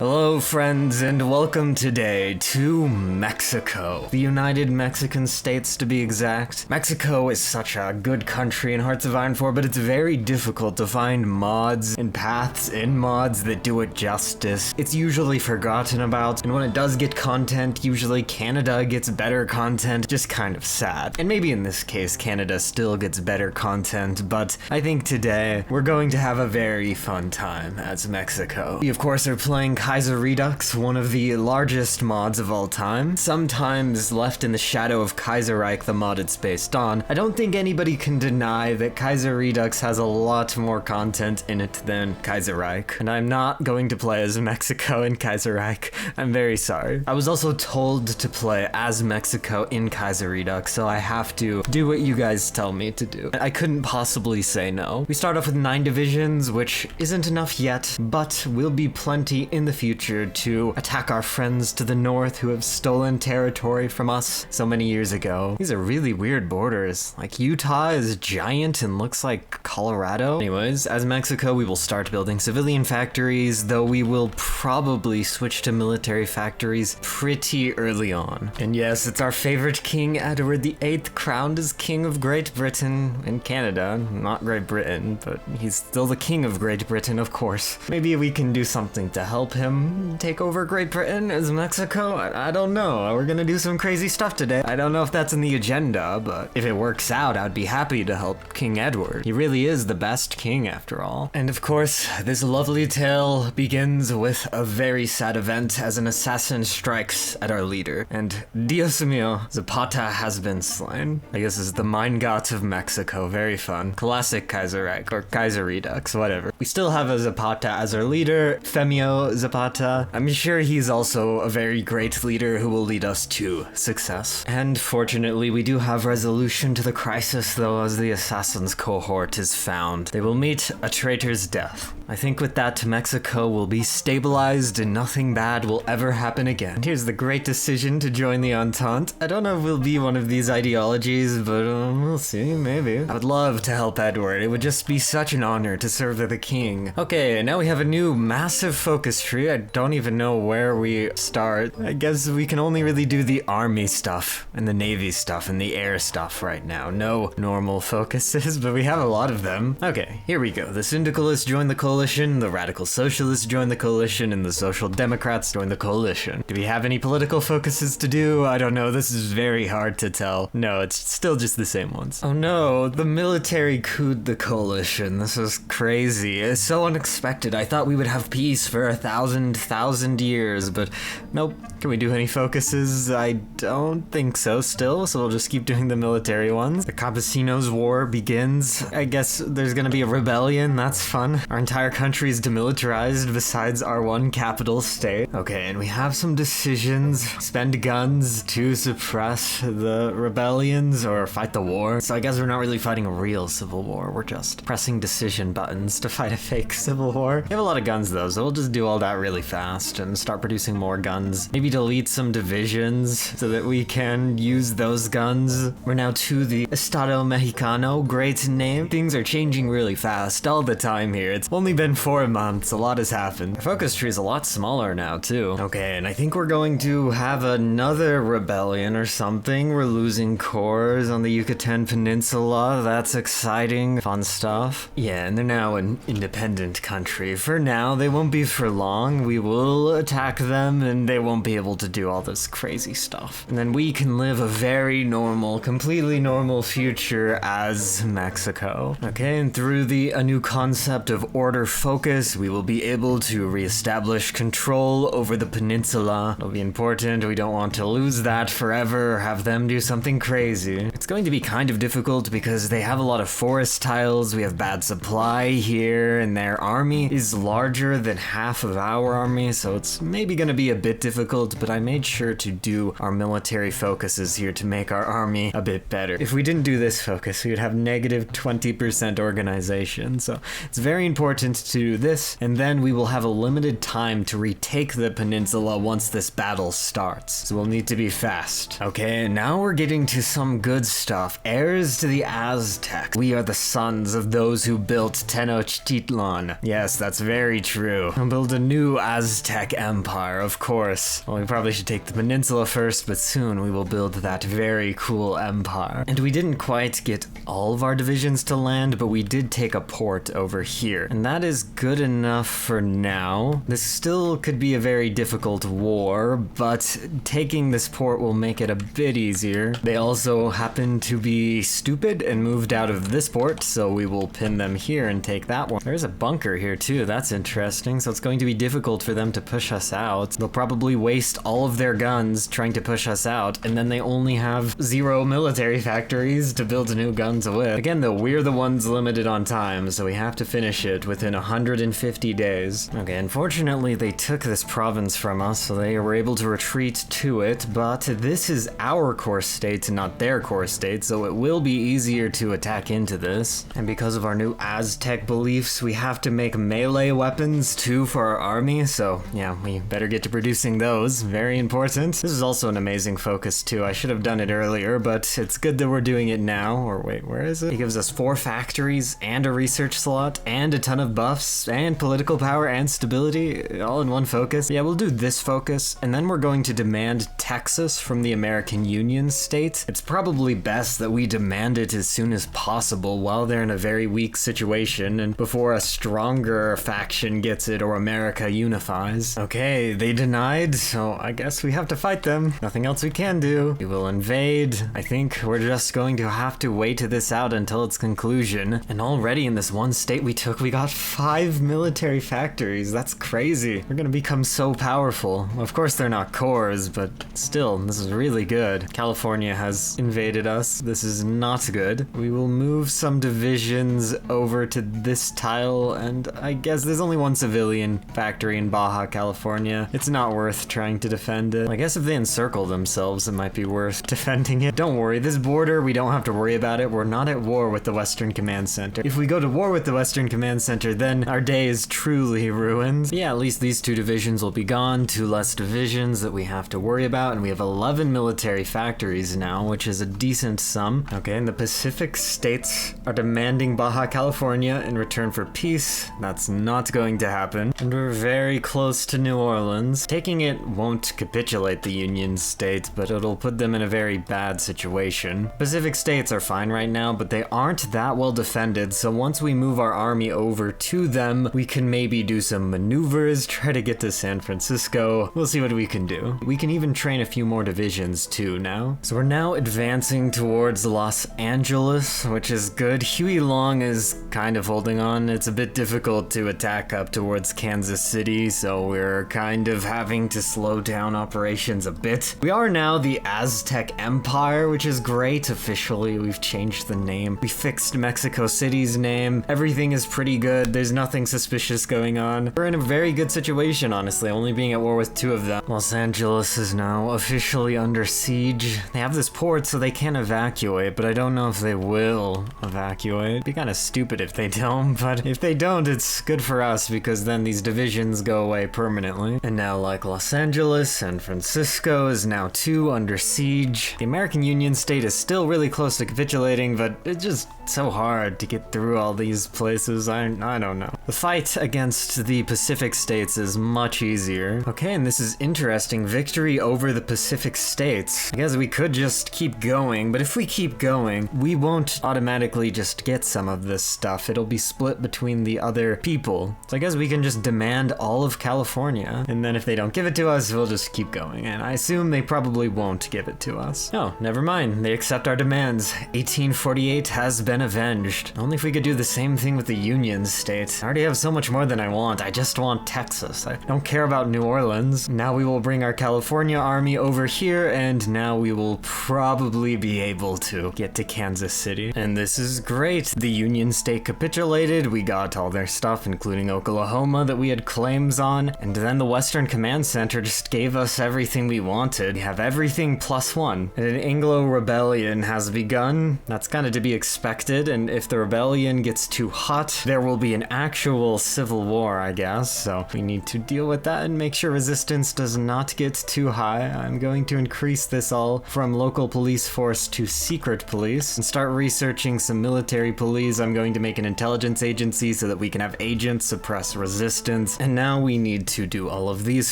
Hello friends and welcome today to Mexico. The United Mexican States to be exact. Mexico is such a good country in Hearts of Iron 4, but it's very difficult to find mods and paths in mods that do it justice. It's usually forgotten about, and when it does get content, usually Canada gets better content. Just kind of sad. And maybe in this case Canada still gets better content, but I think today we're going to have a very fun time as Mexico. We of course are playing Kaiser Redux, one of the largest mods of all time, sometimes left in the shadow of Kaiserreich, the mod it's based on. I don't think anybody can deny that Kaiser Redux has a lot more content in it than Kaiserreich, and I'm not going to play as Mexico in Kaiserreich. I'm very sorry. I was also told to play as Mexico in Kaiser Redux, so I have to do what you guys tell me to do. I couldn't possibly say no. We start off with 9 divisions, which isn't enough yet, but will be plenty in the future to attack our friends to the north who have stolen territory from us so many years ago. These are really weird borders. Like, Utah is giant and looks like Colorado. Anyways, as Mexico, we will start building civilian factories, though we will probably switch to military factories pretty early on. And yes, it's our favorite king, Edward VIII, crowned as King of Great Britain and Canada. Not Great Britain, but he's still the King of Great Britain, of course. Maybe we can do something to help him take over Great Britain as Mexico? I don't know. We're gonna do some crazy stuff today. I don't know if that's in the agenda, but if it works out, I'd be happy to help King Edward. He really is the best king after all. And of course, this lovely tale begins with a very sad event as an assassin strikes at our leader. And Dios mío, Zapata has been slain. I guess this is the mine god of Mexico. Very fun. Classic Kaiserreich, or Kaiser Redux, whatever. We still have a Zapata as our leader, Femio Zapata. I'm sure he's also a very great leader who will lead us to success. And fortunately, we do have resolution to the crisis, though, as the assassin's cohort is found. They will meet a traitor's death. I think with that, Mexico will be stabilized and nothing bad will ever happen again. Here's the great decision to join the Entente. I don't know if we'll be one of these ideologies, but we'll see, maybe. I would love to help Edward. It would just be such an honor to serve the king. Okay, now we have a new massive focus tree. I don't even know where we start. I guess we can only really do the army stuff and the navy stuff and the air stuff right now. No normal focuses, but we have a lot of them. Okay, here we go. The syndicalists join the coalition, the radical socialists join the coalition, and the social democrats join the coalition. Do we have any political focuses to do? I don't know. This is very hard to tell. No, it's still just the same ones. Oh no, the military couped the coalition. This is crazy. It's so unexpected. I thought we would have peace for 1,000 years, but nope. Can we do any focuses? I don't think so still, so we'll just keep doing the military ones. The Campesinos War begins. I guess there's gonna be a rebellion. That's fun. Our entire country is demilitarized besides our one capital state. Okay, and we have some decisions. Spend guns to suppress the rebellions or fight the war. So I guess we're not really fighting a real civil war. We're just pressing decision buttons to fight a fake civil war. We have a lot of guns though, so we'll just do all that really fast and start producing more guns. Maybe delete some divisions so that we can use those guns. We're now to the Estado Mexicano. Great name. Things are changing really fast all the time here. It's only been 4 months. A lot has happened. Our focus tree is a lot smaller now too. Okay, and I think we're going to have another rebellion or something. We're losing cores on the Yucatan Peninsula. That's exciting. Fun stuff. Yeah, and they're now an independent country. For now, they won't be for long. We will attack them and they won't be able to do all this crazy stuff. And then we can live a very normal, completely normal future as Mexico. Okay, and through a new concept of order focus, we will be able to reestablish control over the peninsula. It'll be important. We don't want to lose that forever or have them do something crazy. It's going to be kind of difficult because they have a lot of forest tiles. We have bad supply here and their army is larger than half of our army, so it's maybe going to be a bit difficult, but I made sure to do our military focuses here to make our army a bit better. If we didn't do this focus, we would have negative 20% organization, so it's very important to do this, and then we will have a limited time to retake the peninsula once this battle starts, so we'll need to be fast. Okay, now we're getting to some good stuff. Heirs to the Aztecs. We are the sons of those who built Tenochtitlan. Yes, that's very true. We'll build a new Aztec Aztec Empire, of course. Well, we probably should take the peninsula first, but soon we will build that very cool empire. And we didn't quite get all of our divisions to land, but we did take a port over here. And that is good enough for now. This still could be a very difficult war, but taking this port will make it a bit easier. They also happen to be stupid and moved out of this port, so we will pin them here and take that one. There's a bunker here too, that's interesting, so it's going to be difficult for them to push us out. They'll probably waste all of their guns trying to push us out, and then they only have 0 military factories to build new guns with. Again though, we're the ones limited on time, so we have to finish it within 150 days. Okay, unfortunately they took this province from us, so they were able to retreat to it, but this is our core state, not their core state, so it will be easier to attack into this. And because of our new Aztec beliefs, we have to make melee weapons too for our army, so yeah, we better get to producing those. Very important. This is also an amazing focus too. I should have done it earlier, but it's good that we're doing it now. Or wait, where is it? It gives us 4 factories and a research slot and a ton of buffs and political power and stability all in one focus. Yeah, we'll do this focus, and then we're going to demand Texas from the American Union state. It's probably best that we demand it as soon as possible while they're in a very weak situation and before a stronger faction gets it or America unifies. Okay, they denied, so I guess we have to fight them. Nothing else we can do. We will invade. I think we're just going to have to wait this out until its conclusion. And already in this one state we took, we got 5 military factories. That's crazy. We're gonna become so powerful. Of course they're not cores, but still, this is really good. California has invaded us. This is not good. We will move some divisions over to this tile, and I guess there's only one civilian factory in Baja California. It's not worth trying to defend it. I guess if they encircle themselves, it might be worth defending it. Don't worry, this border, we don't have to worry about it. We're not at war with the Western Command Center. If we go to war with the Western Command Center, then our day is truly ruined. Yeah, at least these 2 divisions will be gone, 2 less divisions that we have to worry about, and we have 11 military factories now, which is a decent sum. Okay, and the Pacific states are demanding Baja California in return for peace. That's not going to happen. And we're very close to New Orleans. Taking it won't capitulate the Union state, but it'll put them in a very bad situation. Pacific states are fine right now, but they aren't that well defended, so once we move our army over to them, we can maybe do some maneuvers, try to get to San Francisco. We'll see what we can do. We can even train a few more divisions too now. So we're now advancing towards Los Angeles, which is good. Huey Long is kind of holding on. It's a bit difficult to attack up towards Kansas City, so we're kind of having to slow down operations a bit. We are now the Aztec Empire, which is great. Officially, we've changed the name. We fixed Mexico City's name. Everything is pretty good. There's nothing suspicious going on. We're in a very good situation, honestly, only being at war with 2 of them. Los Angeles is now officially under siege. They have this port, so they can evacuate, but I don't know if they will evacuate. It'd be kind of stupid if they don't, but if they don't, it's good for us because then these divisions go away permanently. And now, like Los Angeles, San Francisco is now too under siege. The American Union state is still really close to capitulating, but it's just so hard to get through all these places. I don't know. The fight against the Pacific states is much easier. Okay, and this is interesting. Victory over the Pacific states. I guess we could just keep going, but if we keep going, we won't automatically just get some of this stuff. It'll be split between the other people. So I guess we can just demand all of California, and then if they don't give it to us, we'll just keep going. And I assume they probably won't give it to us. Oh, never mind. They accept our demands. 1848 has been avenged. Only if we could do the same thing with the Union state. I already have so much more than I want. I just want Texas. I don't care about New Orleans. Now we will bring our California army over here, and now we will probably be able to get to Kansas City. And this is great. The Union state capitulated. We got all their stuff, including Oklahoma that we had claims on. And then the Western Command Center just gave us everything we wanted. We have everything +1. And an Anglo rebellion has begun. That's kind of to be expected. And if the rebellion gets too hot, there will be an actual civil war, I guess. So we need to deal with that and make sure resistance does not get too high. I'm going to increase this all from local police force to secret police and start researching some military police. I'm going to make an intelligence agency so that we can have agents suppress resistance. And now we need to do all of these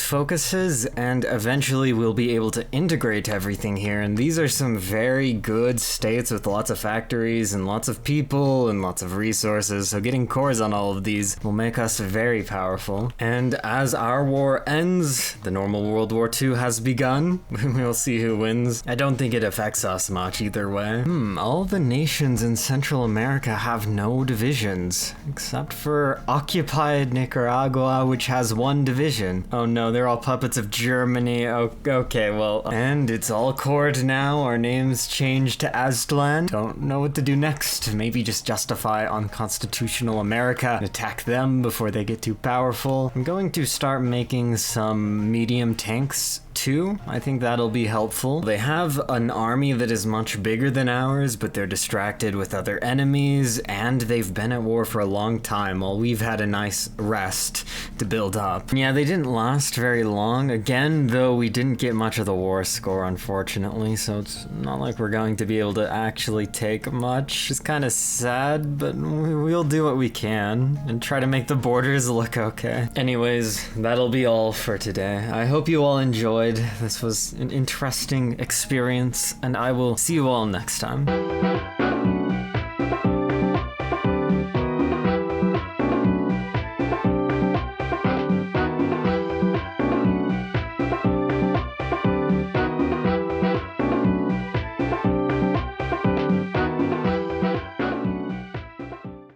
focuses, and eventually we'll be able to integrate everything here. And these are some very good states with lots of factories and lots of people and lots of resources, so getting cores on all of these will make us very powerful. And as our war ends, the normal World War II has begun. We'll see who wins. I don't think it affects us much either way. All the nations in Central America have no divisions, except for occupied Nicaragua, which has 1 division. Oh no, they're all puppets of Germany. Oh, okay, well, and it's all cored now. Our name's changed to Aztlan. Don't know what to do next. Maybe just justify unconstitutional America and attack them before they get too powerful. I'm going to start making some medium tanks too. I think that'll be helpful. They have an army that is much bigger than ours, but they're distracted with other enemies, and they've been at war for a long time while we've had a nice rest to build up. Yeah, they didn't last very long. Again, though, we didn't get much of the war score, unfortunately, so it's not like we're going to be able to actually take much. It's kind of sad, but we'll do what we can and try to make the borders look okay. Anyways, that'll be all for today. I hope you all enjoyed. This was an interesting experience, and I will see you all next time.